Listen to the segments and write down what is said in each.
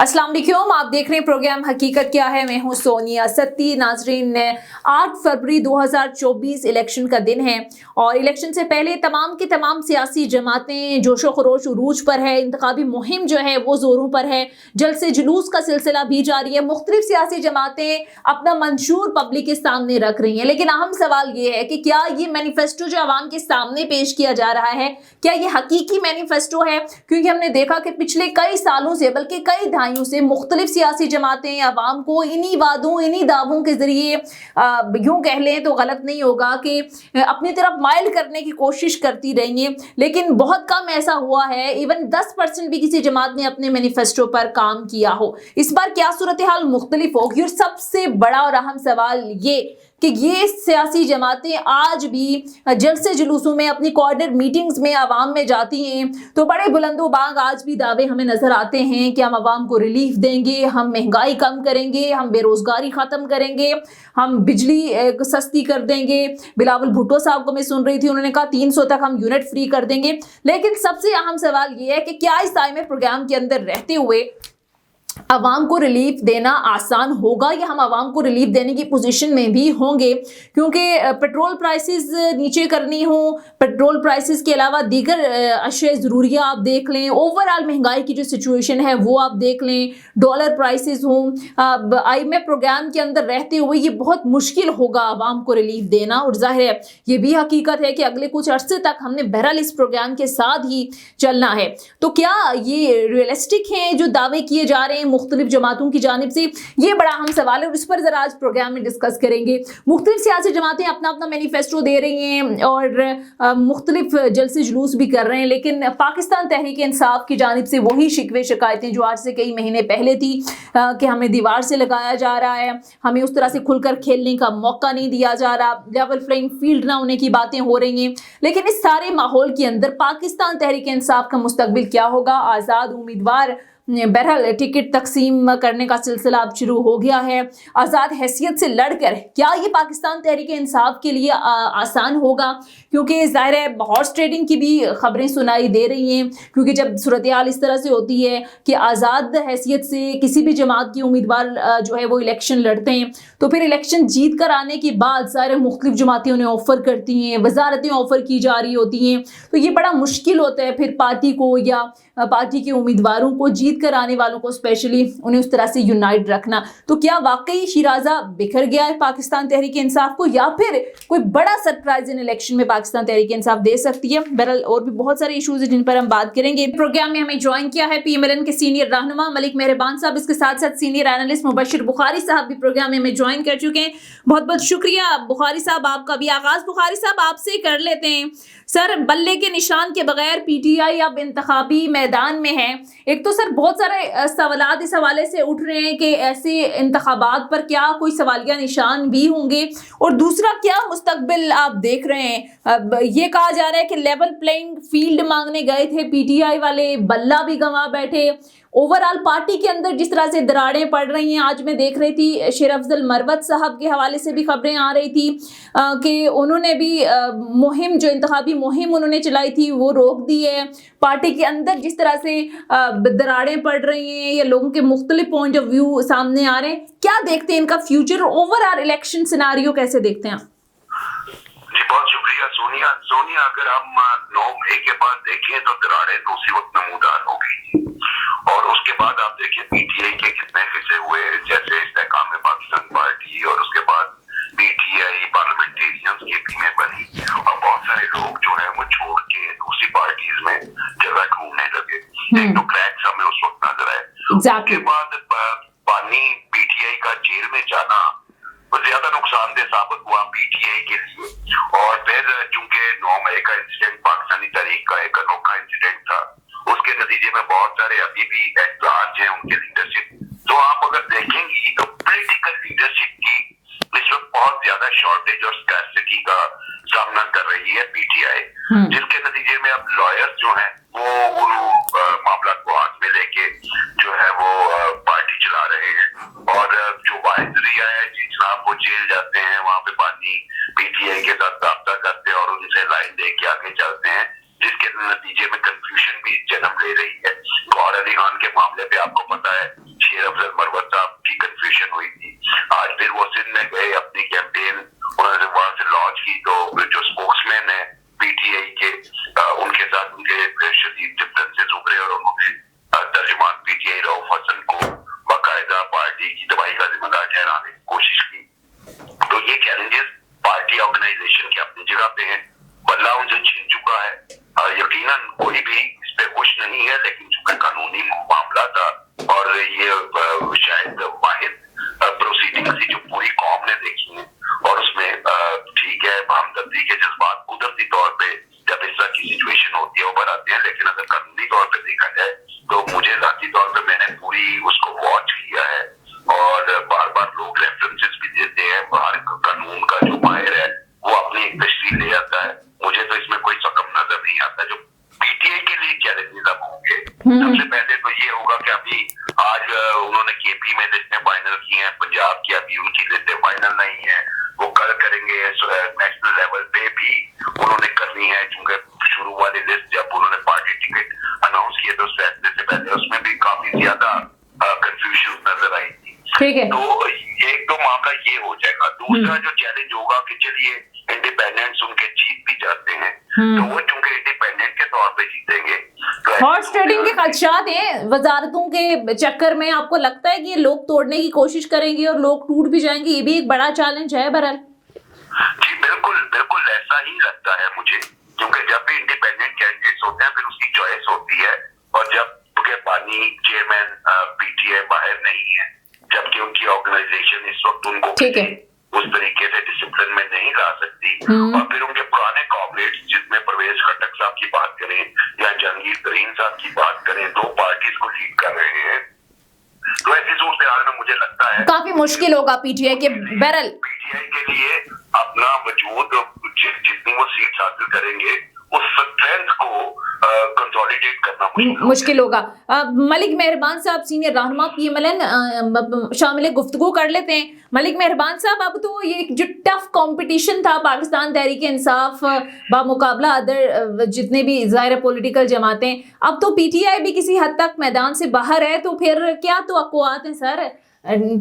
अस्सलाम वालेकुम, आप देख रहे हैं प्रोग्राम हकीकत क्या है। मैं हूं सोनिया सत्ती। नाजरीन, 8 फरवरी 2024 इलेक्शन का दिन है और इलेक्शन से पहले तमाम की तमाम सियासी जमातें जोशो खरोश उरूज पर है। इंतखाबी मुहिम जो है वो जोरों पर है। जल्द से जुलूस का सिलसिला भी जारी है। मुख्तलिफ सियासी जमातें अपना मंशूर पब्लिक के सामने रख रही हैं, लेकिन अहम सवाल ये है कि क्या ये मैनिफेस्टो जो आवाम के सामने पेश किया जा रहा है, क्या ये हकीकी मैनिफेस्टो है? क्योंकि हमने देखा कि पिछले कई सालों से, बल्कि कई दहाइयों से मुख्तलिफ सियासी जमातें आवाम को इन्हीं वादों, इन्हीं दावों के जरिए यूं कह लें तो गलत नहीं होगा कि अपनी तरफ माइल करने की कोशिश करती रही हैं, लेकिन बहुत कम ऐसा हुआ है। इवन 10% भी किसी जमात ने अपने मैनिफेस्टो पर काम किया हो। इस बार क्या सूरत हाल मुख्तलिफ होगी? और सबसे बड़ा और अहम सवाल ये कि ये सियासी जमातें आज भी जलसे जुलूसों में, अपनी कोऑर्डिनेट मीटिंग्स में आवाम में जाती हैं तो बड़े बुलंदोबाग आज भी दावे हमें नजर आते हैं कि हम आवाम को रिलीफ देंगे, हम महंगाई कम करेंगे, हम बेरोजगारी खत्म करेंगे, हम बिजली सस्ती कर देंगे। बिलावल भुट्टो साहब को मैं सुन रही थी, उन्होंने कहा 300 तक हम यूनिट फ्री कर देंगे। लेकिन सबसे अहम सवाल ये है कि क्या इस दायमे प्रोग्राम के अंदर रहते हुए आवाम को रिलीफ देना आसान होगा या हम आवाम को रिलीफ देने की पोजीशन में भी होंगे? क्योंकि पेट्रोल प्राइसेस नीचे करनी हो, पेट्रोल प्राइसेस के अलावा दीगर अशिया ज़रूरिया आप देख लें, ओवरऑल महंगाई की जो सिचुएशन है वो आप देख लें, डॉलर प्राइसेस हों, IMF प्रोग्राम के अंदर रहते हुए ये बहुत मुश्किल होगा आवाम को रिलीफ देना। और जाहिर है ये भी हकीकत है कि अगले कुछ अरसे तक हमने बहरहाल इस प्रोग्राम के साथ ही चलना है। तो क्या ये रियलिस्टिक हैं जो दावे किए जा रहे हैं मुख्तलिफ जमातों की जानिब से? ये बड़ा अहम सवाल है और इस पर जरा आज प्रोग्राम में डिस्कस करेंगे। मुख्तलिफ सियासी जमातें अपना अपना मैनिफेस्टो दे रही हैं और मुख्तलिफ जलसे जुलूस भी कर रहे हैं, लेकिन पाकिस्तान तहरीक इंसाफ की जानिब से वही शिकवे शिकायतें जो आज से कई महीने पहले थी कि हमें दीवार से लगाया जा रहा है, हमें उस तरह से खुलकर खेलने का मौका नहीं दिया जा रहा, लेवल प्लेइंग फील्ड ना होने की बातें हो रही हैं। लेकिन इस सारे माहौल के अंदर पाकिस्तान तहरीक इंसाफ का मुस्तकबिल क्या होगा? आज़ाद उम्मीदवार बहरहाल टिकट तकसीम करने का सिलसिला अब शुरू हो गया है। आज़ाद हैसियत से लड़कर क्या ये पाकिस्तान तहरीक इंसाफ के लिए आसान होगा? क्योंकि ज़ाहिर है हॉर्स ट्रेडिंग की भी खबरें सुनाई दे रही हैं, क्योंकि जब सूरत हाल इस तरह से होती है कि आज़ाद हैसियत से किसी भी जमात की उम्मीदवार जो है वो इलेक्शन लड़ते हैं तो फिर इलेक्शन जीत कर आने के बाद सारे मुख्तलिफ जमातें उन्हें ऑफ़र करती हैं, वजारतें ऑफ़र की जा रही होती हैं, तो ये बड़ा मुश्किल होता है फिर पार्टी को या पार्टी के उम्मीदवारों को, जीत कर आने वालों को स्पेशली, उन्हें उस तरह से यूनाइट रखना। तो क्या वाकई शिराजा बिखर गया है पाकिस्तान तहरीक इंसाफ को, या फिर कोई बड़ा सरप्राइज इन इलेक्शन में पाकिस्तान तहरीक इंसाफ दे सकती है? बहरहाल और भी बहुत सारे इशूज हैं जिन पर हम बात करेंगे। प्रोग्राम में हमें ज्वाइन किया है PMLN के सीनियर रहनुमा मलिक मेहरबान साहब, इसके साथ साथ सीनियर एनालिस्ट मुबशिर बुखारी साहब भी प्रोग्राम में हमें ज्वाइन कर चुके हैं। बहुत बहुत शुक्रिया बुखारी साहब आपका भी। आगाज बुखारी साहब आपसे कर लेते हैं। सर, बल्ले के निशान के बगैर PTI अब इंतखाबी मैदान में है। एक तो सर बहुत सारे सवालात इस हवाले से उठ रहे हैं कि ऐसे इंतखाबात पर क्या कोई सवालिया निशान भी होंगे, और दूसरा क्या मुस्तकबिल आप देख रहे हैं? अब ये कहा जा रहा है कि लेवल प्लेइंग फील्ड मांगने गए थे PTI वाले, बल्ला भी गंवा बैठे। ओवरऑल पार्टी के अंदर जिस तरह से दरारें पड़ रही हैं, आज मैं देख रही थी शेर अफजल मरवत साहब के हवाले से भी खबरें आ रही थी कि उन्होंने भी मुहिम, जो इंतखाबी मुहिम उन्होंने चलाई थी वो रोक दी है। पार्टी के अंदर जिस तरह से दरारें पड़ रही हैं या लोगों के मुख्तलिफ पॉइंट ऑफ व्यू सामने आ रहे हैं, क्या देखते हैं इनका फ्यूचर? ओवरऑल इलेक्शन सिनारियो कैसे देखते हैं? जी बहुत शुक्रिया सोनिया, अगर हम 9 मई के बाद देखें तो दरारें तो उसी वक्त नमूदार हो गई, और उसके बाद आप देखिए PTI के कितने हिस्से हुए, जैसे इस्तेकाम पाकिस्तान पार्टी, और उसके बाद PTI पार्लियामेंटेरियंस की टीमें बनी, और बहुत सारे लोग जो है वो छोड़ के दूसरी पार्टीज में जगह ढूंढने लगे। एक तो क्रैक्स हमें उस वक्त नजर आए। उसके बाद पानी PTI का जेल में जाना ज्यादा नुकसानदेह साबित हुआ PTI के लिए, और फिर चूंकि 9 मई का इंसिडेंट पाकिस्तानी तारीख का एक अनोखा इंसिडेंट था, उसके नतीजे में बहुत सारे अभी भी एहतजाज हैं उनके लीडरशिप। तो आप अगर देखेंगी तो पॉलिटिकल लीडरशिप की इस वक्त बहुत ज्यादा शॉर्टेज और स्कैर्सिटी का सामना कर रही है PTI, जिसके नतीजे में अब लॉयर्स जो हैं वो मामला को हाथ में लेके जो है वो पार्टी चला रहे हैं, और जो वाइजरिया है जिसमें वो जेल जाते हैं वहां पे पानी PTI के साथ राब्ता करते हैं और उनसे लाइन लेके आगे चलते हैं, जिसके नतीजे में कंफ्यूजन भी जन्म ले रही है। गौहर अली खान के मामले पे आपको पता है अफजल मरवत साहब की कंफ्यूजन हुई थी। आज फिर वो सिंध में गए, अपनी कैंपेन उन्होंने वहां से लॉन्च की, तो जो स्पोक्समैन है पीटीआई के, उनके साथ उनके शदीद डिफरेंसेस उभरे और उन्होंने तर्जुमान पीटीआई रऊफ हसन को बाकायदा पार्टी की तबाही का जिम्मेदार ठहराने की कोशिश की। तो ये चैलेंजेस पार्टी ऑर्गेनाइजेशन के अपनी जगह पे हैं, बल्ला उनसे छिन चुका है। यकीनन कोई भी इस पे खुश नहीं है, लेकिन चूंकि कानूनी मामला था और ये शायद वाहिद प्रोसीडिंग थी जो पूरी कौम ने देखी है, और उसमें ठीक है हमदर्दी के जज्बात कुदरती तौर पे जब इस तरह की सिचुएशन होती है वो बढ़ाते हैं, लेकिन अगर कानूनी तौर पे देखा जाए तो मुझे जाती तौर पे मैंने पूरी उसको वॉच किया है, और बार बार लोग रेफरेंसेस भी देते हैं, बाहर कानून का जो माहिर है वो अपनी एक तशरीह ले आता है। मुझे तो इसमें कोई सकम नजर नहीं आता। जो पीटीआई के लिए चैलेंजेस अब होंगे, सबसे पहले तो ये होगा कि अभी आज उन्होंने केपी में लिस्टें फाइनल की हैं, पंजाब की अभी उनकी लिस्टें फाइनल नहीं है, वो कल करेंगे। नेशनल लेवल पे भी उन्होंने करनी है, क्योंकि शुरू वाली लिस्ट जब उन्होंने पार्टी टिकट अनाउंस किए तो उस फैसले से पहले उसमें भी काफी ज्यादा कंफ्यूजन नजर आई थी। ठीक है, तो एक तो मामला ये हो जाएगा। दूसरा जो चैलेंज होगा कि चलिए इंडिपेंडेंट्स उनके जीत भी जाते हैं, तो वो चूंकि इंडिपेंडेंट के तौर पे जीतेंगे तो हॉर्स ट्रेडिंग के खदशात हैं वजारतों के चक्कर में। आपको लगता है कि ये लोग तोड़ने की कोशिश करेंगे और लोग टूट भी जाएंगे, ये भी एक बड़ा चैलेंज है बहरहाल? जी बिल्कुल बिल्कुल ऐसा ही लगता है मुझे, क्योंकि जब भी इंडिपेंडेंट कैंडिडेट्स होते हैं फिर उसकी चॉइस होती है, और जब पानी चेयरमैन पीटीआई बाहर नहीं है, जबकि उनकी ऑर्गेनाइजेशन इस वक्त उनको उस तरीके से डिसिप्लिन में नहीं ला सकती, और फिर उनके पुराने कॉर्पोरेट्स जिसमें परवेज खट्टक साहब की बात करें या जहांगीर तरीन साहब की बात करें, दो पार्टीज को लीड कर रहे हैं, तो ऐसी सूरत हाल में मुझे लगता है काफी मुश्किल होगा पीटीआई के बहरहाल पीटीआई के लिए अपना वजूद जितनी वो सीट हासिल करेंगे उस स्ट्रेंथ को कंसोलिडेट करना मुश्किल होगा। मलिक मेहरबान साहब सीनियर रहनुमा पीएमएलएन शामिल गुफ्तगू कर लेते हैं। मलिक मेहरबान साहब, अब तो ये जो टफ कंपटीशन था पाकिस्तान तहरीक इंसाफ बामुकाबला अदर जितने भी ज़ाहिर पॉलिटिकल जमातें, अब तो पीटीआई भी किसी हद तक मैदान से बाहर है, तो फिर क्या तवक्कुआत हैं सर?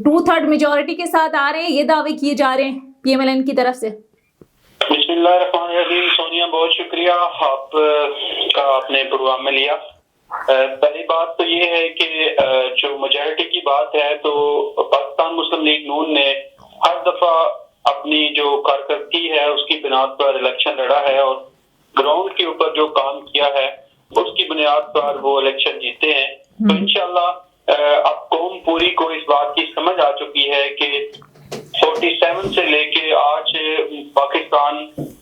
2/3 मेजॉरिटी के साथ आ रहे हैं, ये दावे किए जा रहे हैं पीएमएलएन की तरफ से। बिस्मिल्लाहिर्रहमानिर्रहीम। सोनिया, बहुत शुक्रिया आपका आपने प्रोग्राम में लिया। पहली बात तो ये है कि जो मेजॉरिटी की बात है, तो पाकिस्तान मुस्लिम लीग नून ने हर दफा अपनी जो कारकर्दगी है उसकी बुनियाद पर इलेक्शन लड़ा है, और ग्राउंड के ऊपर जो काम किया है उसकी बुनियाद पर वो इलेक्शन जीते हैं। तो इंशाल्लाह अब कौम पूरी को इस बात की समझ आ चुकी है कि 47 से लेके आज पाकिस्तान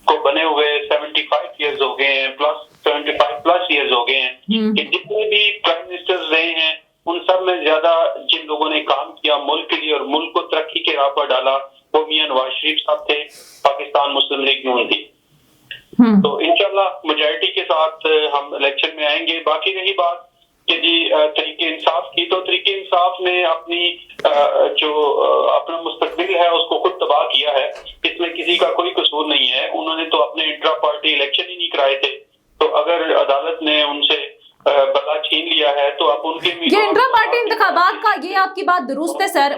को बने हुए 75 ईयर्स हो गए हैं, प्लस 75 प्लस ईयर्स हो गए हैं, कि जितने भी प्राइम मिनिस्टर्स रहे हैं उन सब में ज्यादा जिन लोगों ने काम किया मुल्क के लिए और मुल्क को तरक्की के राह पर डाला, वो मियां नवाज शरीफ साहब थे, पाकिस्तान मुस्लिम लीग नून थी। तो इंशाल्लाह मेजॉरिटी के साथ हम इलेक्शन में आएंगे। बाकी रही बात कि जी तरीके इंसाफ की, तो तरीके इंसाफ ने अपनी जो अपना मुस्तकबिल है उसको खुद तबाह किया है, इसमें किसी का कोई कसूर नहीं है। उन्होंने तो अपने इंट्रा पार्टी इलेक्शन ही नहीं कराए थे, तो अगर अदालत ने उनसे बदला छीन लिया है तो अब उनके ये इंट्रा पार्टी इंतखाबात का, ये आपकी बात दुरुस्त है सर।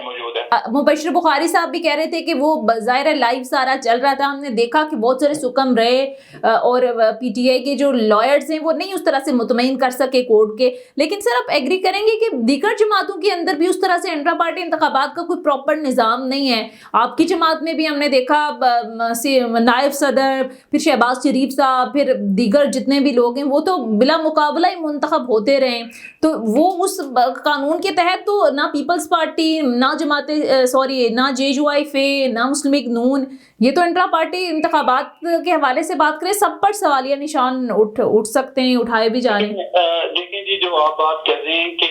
मुबशिर बुखारी साहब भी कह रहे थे कि वो ज़ाहिर लाइव सारा चल रहा था, हमने देखा कि बहुत सारे सुकम रहे और पीटीआई के जो लॉयर्स हैं वो नहीं उस तरह से मुतमईन कर सके कोर्ट के। लेकिन सर आप एग्री करेंगे कि दीगर जमातों के अंदर भी उस तरह से इंट्रा पार्टी इंतखाबात का कोई प्रॉपर निज़ाम नहीं है? आपकी जमात में भी हमने देखा नायब सदर, फिर शहबाज शरीफ साहब, फिर दीगर जितने भी लोग हैं वो तो बिला मुकाबला ही मुंतखब होते रहे, तो वो उस कानून के तहत तो ना पीपल्स पार्टी, ना जमाते ना जेयूआईफे, ना मुस्लिम लीग नून, ये तो इंट्रा पार्टी इंतखाबात के हवाले से बात करें सब पर सवालिया निशान उठ सकते हैं, उठाए भी जा रहे हैं। देखिए जी, जो आप बात कर रहे हैं कि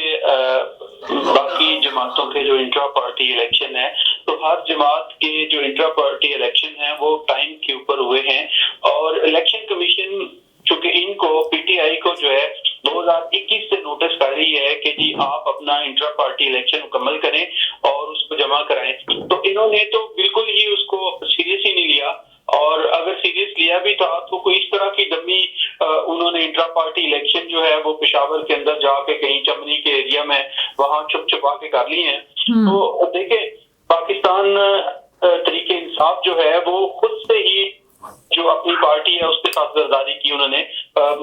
बाकी जमातों के जो इंट्रा पार्टी इलेक्शन है, तो हर जमात के जो इंट्रा पार्टी इलेक्शन है वो टाइम के ऊपर हुए हैं, और इलेक्शन कमीशन चूंकि इनको पीटीआई को जो है 2021 से नोटिस कर रही है कि जी आप अपना इंट्रा पार्टी इलेक्शन मुकम्मल करें और उसको जमा कराएं, तो इन्होंने तो बिल्कुल ही उसको सीरियस ही नहीं लिया, और अगर सीरियस लिया भी था तो कोई इस तरह की डमी उन्होंने इंट्रा पार्टी इलेक्शन जो जो है वो पेशावर के अंदर जाके कहीं चमनी के एरिया में वहां छुप छुपा के कर ली हैं। तो देखिए पाकिस्तान तरीके इंसाफ जो है वो खुद से ही जो अपनी पार्टी है उसके साथ गद्दारी की उन्होंने।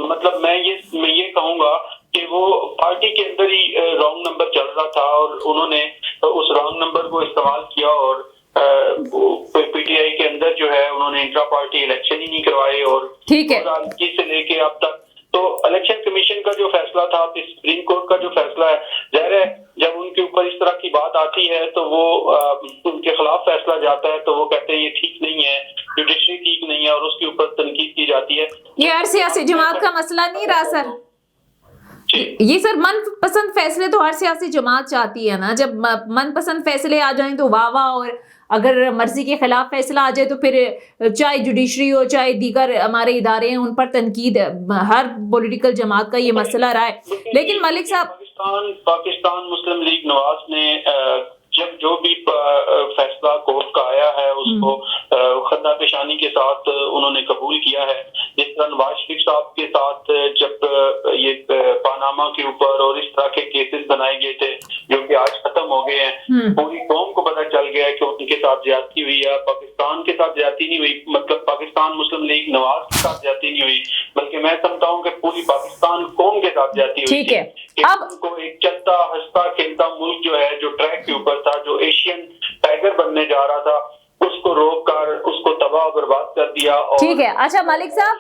मतलब मैं ये कहूंगा कि वो पार्टी के अंदर ही रॉन्ग नंबर चल रहा था और उन्होंने उस रॉन्ग नंबर को इस्तेमाल किया और पीटीआई के अंदर जो है उन्होंने इंट्रा पार्टी इलेक्शन ही नहीं करवाए। और ठीक है, राजनीति से लेके अब तक तो इलेक्शन कमीशन का जो फैसला था, सुप्रीम कोर्ट का जो फैसला है, जाहिर है जब उनके ऊपर इस तरह की बात आती है तो वो उनके खिलाफ फैसला जाता है तो वो कहते हैं ये ठीक नहीं है, जुडिशरी ठीक नहीं है और उसके ऊपर तनकीद की जाती है। ये हर सियासी जमात का मसला नहीं रहा सर। ये सर मनपसंद फैसले तो हर सियासी जमात चाहती है ना, जब मनपसंद फैसले आ जाएं तो वाह वाह, और अगर मर्जी के खिलाफ फैसला आ जाए तो फिर चाहे जुडिशरी हो चाहे दीगर हमारे इदारे हैं उन पर तनकीद। हर पॉलिटिकल जमात का ये मसला रहा है। लेकिन मलिक साहब, पाकिस्तान मुस्लिम लीग नवाज ने जब जो भी फैसला कोर्ट का आया है उसको खन्ना पेशानी के साथ उन्होंने कबूल किया है। जिस तरह नवाज शरीफ साहब के साथ जब ये पानामा के ऊपर और इस तरह के केसेस बनाए गए थे जो कि आज खत्म हो गए हैं, पूरी कौम को पता चल गया है कि उनके साथ ज्यादती हुई है। पाकिस्तान के साथ ज्यादती नहीं हुई, मतलब पाकिस्तान मुस्लिम लीग नवाज के साथ ज्यादती नहीं हुई, बल्कि मैं समझता हूँ कि पूरी पाकिस्तान कौम के साथ ज्यादती हुई। ठीक है, अब उनको एक चलता हंसता खेलता मुल्क जो है, जो ट्रैक के ऊपर था, जो एशियन टाइगर बनने जा रहा था, उसको रोक कर उसको तबाह बर्बाद कर दिया। और ठीक है, अच्छा मलिक साहब,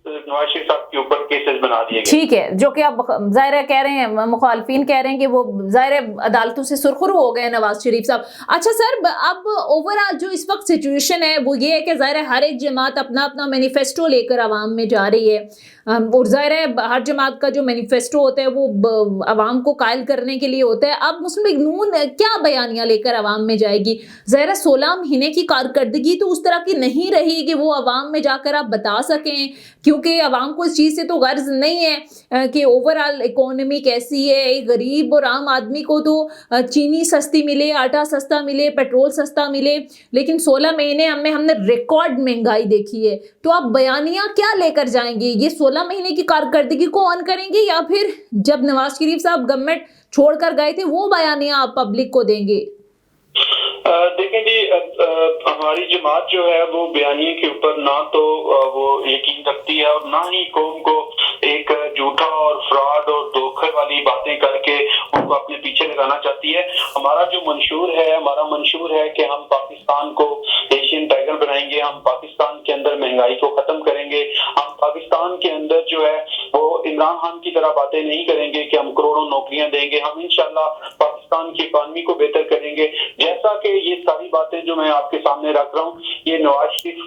नवाज शरीफ साहब के ऊपर केसेस बना दिए गए। ठीक है, जो कि अब जाहिर कह रहे हैं, मुखालफिन कह रहे हैं कि वो जाहिर अदालतों से सुरखरू हो गए नवाज शरीफ साहब। अच्छा सर, अब ओवरऑल जो इस वक्त सिचुएशन है वो ये है कि जाहिर हर एक जमात अपना अपना मैनिफेस्टो लेकर आवाम में जा रही है, और जाहिर है हर जमात का जो मैनिफेस्टो होता है वो आवाम को कायल करने के लिए होता है। अब मुस्लिम लीग नून क्या बयानियां लेकर आवाम में जाएगी? जाहिर 16 महीने की कारकर्दगी तो उस तरह की नहीं रही कि वो आवाम में जाकर आप बता सकें, क्योंकि आवाम को इस चीज़ से तो गर्ज नहीं है कि ओवरऑल इकोनॉमी कैसी है। एक गरीब और आम आदमी को तो चीनी सस्ती मिले, आटा सस्ता मिले, पेट्रोल सस्ता मिले, लेकिन 16 महीने हमने रिकॉर्ड महंगाई देखी है। तो आप बयानियां क्या लेकर जाएंगे? ये 16 महीने की कारकर्दगी को ऑन करेंगे या फिर जब नवाज शरीफ साहब गवर्नमेंट छोड़कर गए थे वो बयानियां आप पब्लिक को देंगे? देखिए जी, हमारी जमात जो है वो बयानिए के ऊपर ना तो वो यकीन रखती है और ना ही कौम को एक झूठा और फ्रॉड और धोखे वाली बातें करके उनको अपने पीछे लगाना चाहती है। हमारा मंशूर है कि हम पाकिस्तान को एशियन टाइगर बनाएंगे, हम पाकिस्तान के अंदर महंगाई को खत्म करेंगे, हम पाकिस्तान के अंदर जो है वो इमरान खान की तरह बातें नहीं करेंगे कि हम करोड़ों नौकरियां देंगे, हम इंशाल्लाह पाकिस्तान की इकॉनमी को बेहतर करेंगे। जैसा कि ये सारी बातें जो मैं आपके सामने रख रहा हूँ ये नवाज शरीफ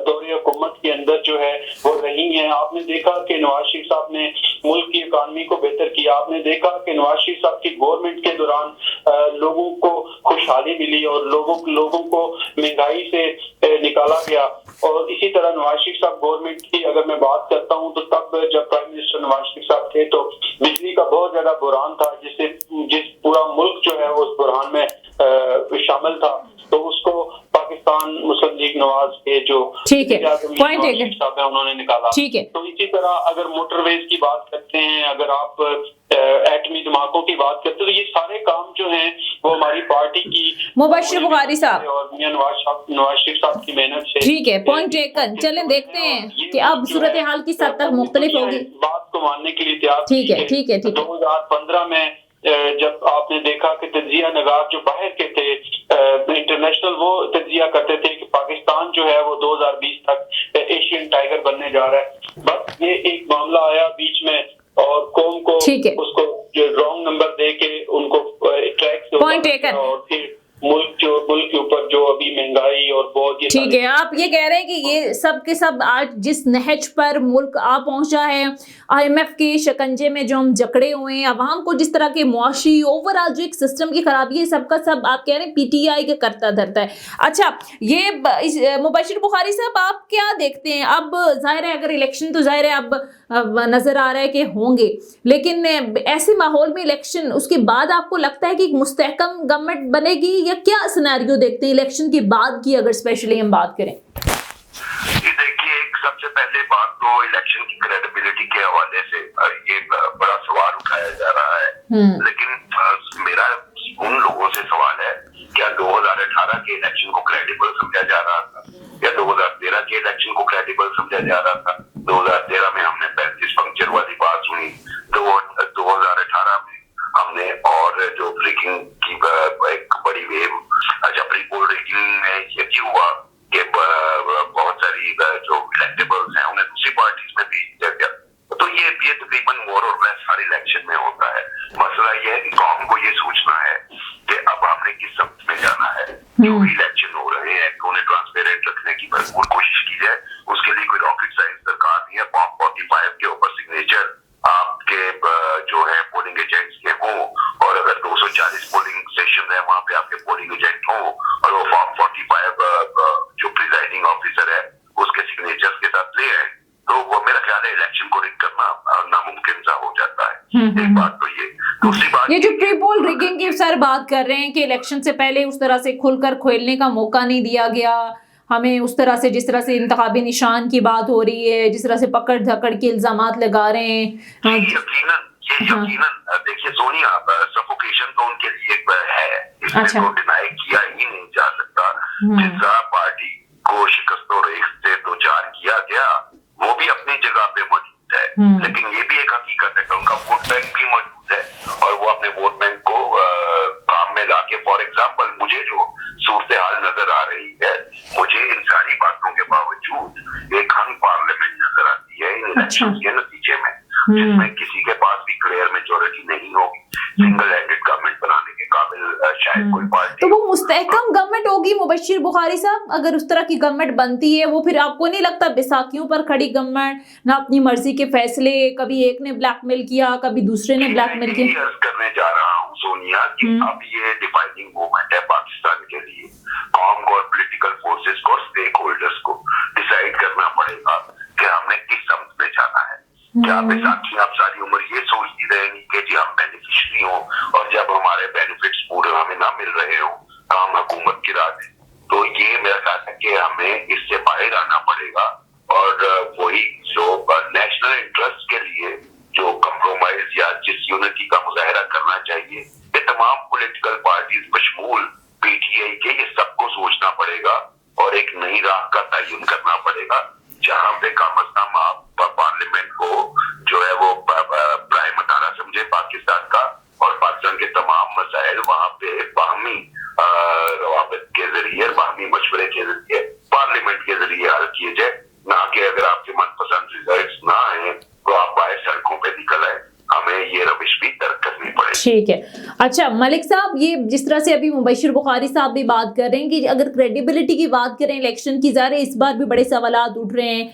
दौरे हुकूमत के अंदर जो है वो रही हैं। आपने देखा कि नवाज शरीफ साहब ने मुल्क की इकॉनमी को बेहतर किया, आपने देखा कि नवाज शरीफ साहब की गवर्नमेंट के दौरान लोगों को खुशहाली मिली और लोगों को महंगाई से निकाला गया। और इसी तरह नवाज शरीफ साहब गवर्नमेंट की अगर मैं बात करता हूँ तो तब जब प्राइम मिनिस्टर नवाज शरीफ साहब थे तो बिजली का बहुत ज्यादा बुरहान था, जिस पूरा मुल्क जो है वो उस बुरहान में शामिल था। तो उसको पाकिस्तान मुस्लिम लीग नवाज के जो ठीक है पॉइंट है उन्होंने निकाला। ठीक है, तो इसी तरह अगर मोटरवेज की बात करते हैं, अगर आप एटमी धमाकों की बात करते हैं, तो ये सारे काम जो हैं वो हमारी पार्टी की मुबश्शिर बुखारी साहब और मियां नवाज शरीफ साहब की मेहनत से। ठीक है, पॉइंट टेकन। चलें देखते हैं कि अब सूरत हाल की सद तक मुख्तलिफ होगी। बात को मानने के लिए तैयार। ठीक है, ठीक है, ठीक है। 2015 में जब आपने देखा कि तजिया नगार जो बाहर के थे इंटरनेशनल, वो तजिया करते थे कि पाकिस्तान जो है वो 2020 तक एशियन टाइगर बनने जा रहा है। बस ये एक मामला आया बीच में और कौम को उसको जो रॉन्ग नंबर दे के उनको ट्रैक से पॉइंट टेकन और फिर मुल्क के ऊपर जो अभी महंगाई और बहुत ये ठीक है। आप ये कह रहे हैं कि ये सब के सब आज जिस नहज पर मुल्क आ पहुंचा है, IMF के शिकंजे में जो हम जकड़े हुए हैं, अवाम को जिस तरह के मुआशी ओवरऑल जो एक सिस्टम की खराबी है, सबका सब आप कह रहे हैं PTI के करता धरता है। अच्छा, ये मुबश्शिर बुखारी साहब आप क्या देखते हैं? अब जाहिर है अगर इलेक्शन तो जाहिर है अब नजर आ रहा है कि होंगे, लेकिन ऐसे माहौल में इलेक्शन उसके बाद आपको लगता है कि एक मुस्तहकम गवर्नमेंट बनेगी या क्या सिनेरियो देखते हैं इलेक्शन के बाद की, अगर स्पेशली हम बात करें? देखिए, एक सबसे पहले बात तो इलेक्शन की क्रेडिबिलिटी लिजिटिमेटी के हवाले से ये बड़ा सवाल उठाया जा रहा है। लेकिन मेरा उन लोगों से सवाल है, क्या 2018 के इलेक्शन को क्रेडिबल समझा जा रहा था या 2013 के इलेक्शन को क्रेडिबल समझा जा रहा था? 2013 में हमने 35 पंक्चर वाली बात सुनी, 2018 में हमने और जो ब्रेकिंग की एक बड़ी वेव, जब प्री-पोल रेटिंग में ये हुआ कि बहुत सारी जो इलेक्टेबल्स हैं उन्हें दूसरी पार्टीज में भेज दिया गया। तो ये तकरीबन मोर और लेस हर इलेक्शन में होता है। मसला ये है कि कौम को ये सोचना है कि अब हमने किस सब्ज में जाना है। जो भी इलेक्शन हो रहे हैं तो उन्हें ट्रांसपेरेंट रखने की भरपूर कोशिश की जाए। उसके लिए कोई रॉकेट साइंस दरकार नहीं है। फॉर्म 45 के ऊपर सिग्नेचर आपके जो है पोलिंग एजेंट्स के हों, और अगर 240 पोलिंग स्टेशन है वहां पे आपके पोलिंग एजेंट हों, और वो फॉर्म 45 जो प्रिजाइडिंग ऑफिसर है उसके सिग्नेचर्स के साथ ले आए, तो वो मेरा ख्याल है इलेक्शन को रिग करना नामुमकिन सा हो जाता है। एक बात तो ये, दूसरी बात ये जो प्री पोल रिगिंग की सर बात कर रहे हैं कि इलेक्शन से पहले उस तरह से खुलकर खोलने का मौका नहीं दिया गया हमें, उस तरह से जिस तरह से इंतखाबी निशान की बात हो रही है, जिस तरह से पकड़ धकड़ के इल्जामात लगा रहे हैं। यकीनन देखिए सोनिया, सफोकेशन तो उनके लिए है, इसमें तो डिनाई किया ही नहीं जा सकता। जिस पार्टी को शिकस्तों रेख से दो चार किया गया वो भी अपनी जगह पे मौजूद है, लेकिन ये भी एक हकीकत है कि उनका वोट बैंक भी मौजूद है और वो अपने वोट बैंक को काम में लाके, फॉर एग्जाम्पल मुझे जो सूरत हाल नजर आ रही है, मुझे इन सारी बातों के बावजूद एक हंग पार्लियामेंट नजर आती है इन इलेक्शन के नतीजे में, जिसमें किसी के पास भी क्लियर मेजोरिटी नहीं होगी, सिंगल हैंडेड गवर्नमेंट बनाने के काबिल शायद कोई पार्टी। तो वो मुस्तहकम गवर्नमेंट होगी मुबश्शिर बुखारी साहब, अगर उस तरह की गवर्नमेंट बनती है, वो फिर आपको नहीं लगता बैसाखियों पर खड़ी गवर्नमेंट, ना अपनी मर्जी के फैसले, कभी एक ने ब्लैकमेल किया कभी दूसरे ने ब्लैकमेल किया। अर्ज करने जा रहा हूँ सोनिया कि अब ये डिफाइनिंग मोमेंट है पाकिस्तान के लिए। कौम को और पॉलिटिकल फोर्सेस को और स्टेक होल्डर्स को डिसाइड करना पड़ेगा कि हमने किस समझ में जाना है। क्या बैसाखी आप सारी उम्र ये सोचती रहेंगी कि जी हम बेनिफिशरी हो, और जब हमारे बेनिफिट्स पूरे हमें ना मिल रहे हो हम हुकूमत गिरा दें? तो ये मेरा ख्याल है कि हमें इससे बाहर आना पड़ेगा, और वही जो नेशनल इंटरेस्ट के लिए जो कंप्रोमाइज या जिस यूनिटी का मुजाहरा करना चाहिए, ये तमाम पॉलिटिकल पार्टीज बशमूल पीटीआई के, ये सबको सोचना पड़ेगा और एक नई राह का तयन करना पड़ेगा, जहाँ पे कम अज कम आप पार्लियामेंट को जो है वो प्राइम अदारा समझे पाकिस्तान का, और पाकिस्तान के तमाम मसाइल वहाँ पे बाहमी रवाबित के जरिए, बाहमी मशवरे के जरिए, पार्लियामेंट के जरिए हल किए जाए, ना कि अगर आपके मनपसंद रिजल्ट्स ना आए तो आप बाहर सड़कों पे निकल आए। हमें ये रविश भी तर्क करनी पड़ेगी। ठीक है। अच्छा मलिक साहब, ये जिस तरह से अभी मुबश्शिर बुखारी साहब भी बात कर रहे हैं कि अगर क्रेडिबिलिटी की बात करें इलेक्शन की, ज़ाहिर है इस बार भी बड़े सवालात उठ रहे हैं,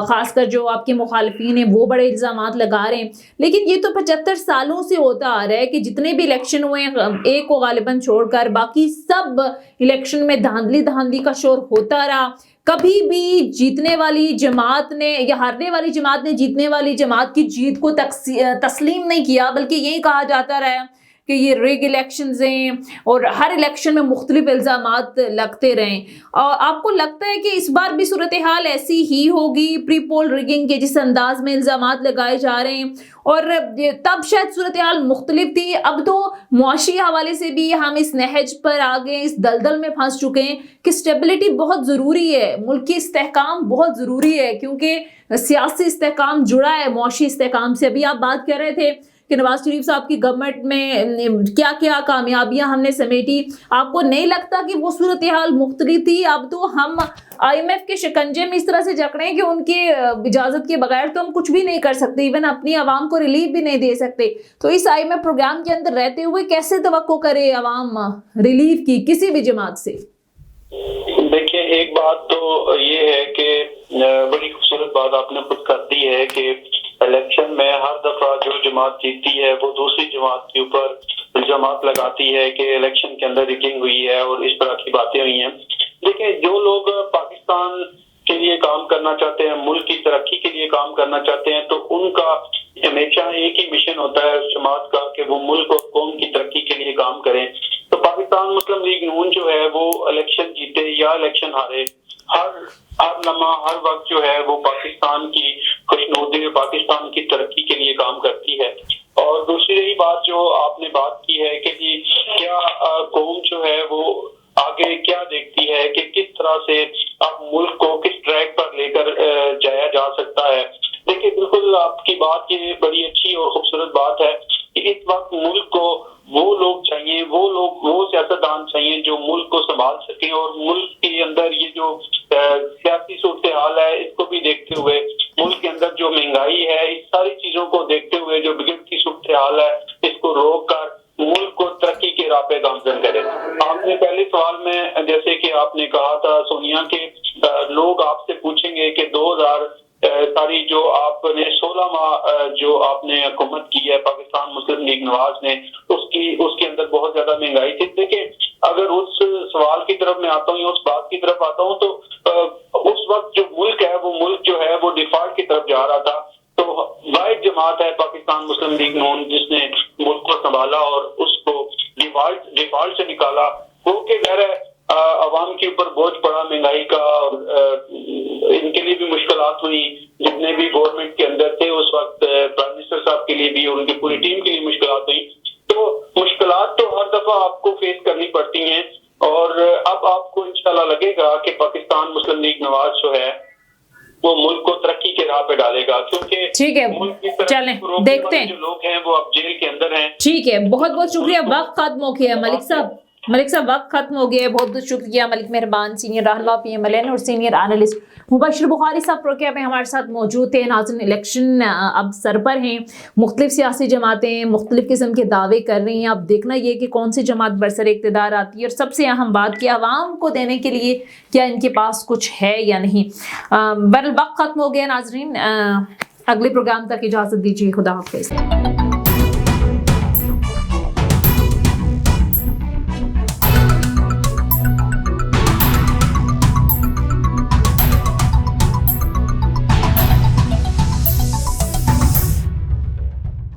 खासकर जो आपके मुखालिफिन हैं वो बड़े इल्ज़ामात लगा रहे हैं, लेकिन ये तो 75 सालों से होता आ रहा है कि जितने भी इलेक्शन हुए हैं, एक को गालिबन छोड़कर बाकी सब इलेक्शन में धांधली का शोर होता रहा। कभी भी जीतने वाली जमात ने या हारने वाली जमात ने जीतने वाली जमात की जीत को तस्लीम नहीं किया, बल्कि यही कहा जाता रहा कि ये रिग इलेक्शंस हैं और हर इलेक्शन में मुख्तलिफ इल्ज़ामात लगते रहें। और आपको लगता है कि इस बार भी सूरत हाल ऐसी ही होगी, प्री पोल रिगिंग के जिस अंदाज में इल्ज़ामात लगाए जा रहे हैं, और तब शायद सूरत हाल मुख्तलिफ थी, अब तो मुआशी हवाले से भी हम इस नहज पर आ गए, इस दलदल में फंस चुके हैं कि स्टेबिलिटी बहुत ज़रूरी है, मुल्क की इस्तेहकाम बहुत ज़रूरी है, क्योंकि सियासी इस्तेहकाम जुड़ा है मुआशी इस्तेहकाम से। अभी आप बात कर रहे थे कि नवाज शरीफ साहब की गवर्नमेंट में क्या क्या कामयाबियां हमने समेटी, आपको नहीं लगता कि वो सूरत हाल मुख्तलिफ थी? अब तो हम IMF के शिकंजे में इस तरह से जकड़े हैं कि उनके इजाज़त के बगैर तो हम कुछ भी नहीं कर सकते, इवन अपनी आवाम को रिलीफ भी नहीं दे सकते। तो इस IMF प्रोग्राम के अंदर रहते हुए कैसे तवक्को करे आवाम रिलीफ की किसी भी जमात से? देखिए, एक बात तो ये है कि बड़ी खूबसूरत बात आपने खुद कर दी है कि इलेक्शन में हर दफा जो जमात जीतती है वो दूसरी जमात के ऊपर इल्जामात लगाती है कि इलेक्शन के अंदर रिगिंग हुई है और इस तरह की बातें हुई हैं। देखिए, जो लोग पाकिस्तान के लिए काम करना चाहते हैं, मुल्क की तरक्की के लिए काम करना चाहते हैं, तो उनका हमेशा एक ही मिशन होता है उस जमात का कि वो मुल्क और कौम की तरक्की के लिए काम करें। तो पाकिस्तान मुस्लिम लीग नून जो है वो इलेक्शन जीते या इलेक्शन हारे, हर लम्हा हर वक्त जो है वो पाकिस्तान की खुशनुमा होते हुए पाकिस्तान की तरक्की के लिए काम करती है। और दूसरी रही बात जो आपने बात की है कि जी क्या कौम जो है वो आगे क्या देखती है कि किस तरह से अब मुल्क को किस ट्रैक पर लेकर जाया जा सकता है। देखिए बिल्कुल आपकी बात ये बड़ी अच्छी और खूबसूरत बात है कि इस वक्त मुल्क को वो लोग चाहिए, वो सियासतदान चाहिए जो मुल्क को संभाल सके और मुल्क के अंदर ये जो सियासी सूरत हाल है इसको भी देखते हुए, मुल्क के अंदर जो महंगाई है, इस सारी चीजों को देखते हुए जो बिगड़ती सूरत हाल है इसको रोक कर मुल्क को तरक्की के राह पे गामजन करे। आपने पहले सवाल में जैसे कि आपने कहा था सोनिया के लोग आपसे पूछेंगे कि 2000 सारी जो आपने 16 माह जो आपने हुकूमत की है पाकिस्तान मुस्लिम लीग नवाज ने, उसके अंदर बहुत ज्यादा महंगाई थी। देखिए अगर उस सवाल की तरफ मैं आता हूँ या उस बात की तरफ आता हूँ तो उस वक्त जो मुल्क है वो डिफॉल्ट की तरफ जा रहा था। तो वाहिद जमात है पाकिस्तान मुस्लिम लीग नून जिसने मुल्क को संभाला और उसको डिफॉल्ट से निकाला। वो के घर अवाम के ऊपर बोझ पड़ा महंगाई का और इनके लिए भी मुश्किलात हुई, जितने भी गवर्नमेंट के अंदर थे उस वक्त प्राइम मिनिस्टर साहब के लिए भी और उनकी पूरी टीम के लिए मुश्किलात हुई। तो मुश्किलात तो हर दफा आपको फेस करनी पड़ती हैं और अब आपको इंशाल्लाह लगेगा कि पाकिस्तान मुस्लिम लीग नवाज जो है वो मुल्क को तरक्की के राह पे डालेगा, क्योंकि ठीक है चलें देखते हैं जो लोग हैं वो अब जेल के अंदर हैं। ठीक है, बहुत बहुत शुक्रिया। वक्त खत्म हो गया मलिक साहब, वक्त खत्म हो गया। बहुत बहुत शुक्रिया मलिक मेहरबान, सीनियर रहनुमा PMLN और सीनियर एनालिस्ट मुबशर बुखारी साहब प्रोग्राम में हमारे साथ मौजूद थे। नाज़रीन इलेक्शन अब सर पर हैं, मुख्तलिफ सियासी जमातें मुख्तलिफ किस्म के दावे कर रही हैं। अब देखना ये कि कौन सी जमात बरसर इक़्तिदार आती है और सबसे अहम बात कि आवाम को देने के लिए क्या इनके पास कुछ है या नहीं। बहरहाल वक्त खत्म हो गया नाज़रीन, अगले प्रोग्राम तक इजाज़त दीजिए। खुदा हाफिज़।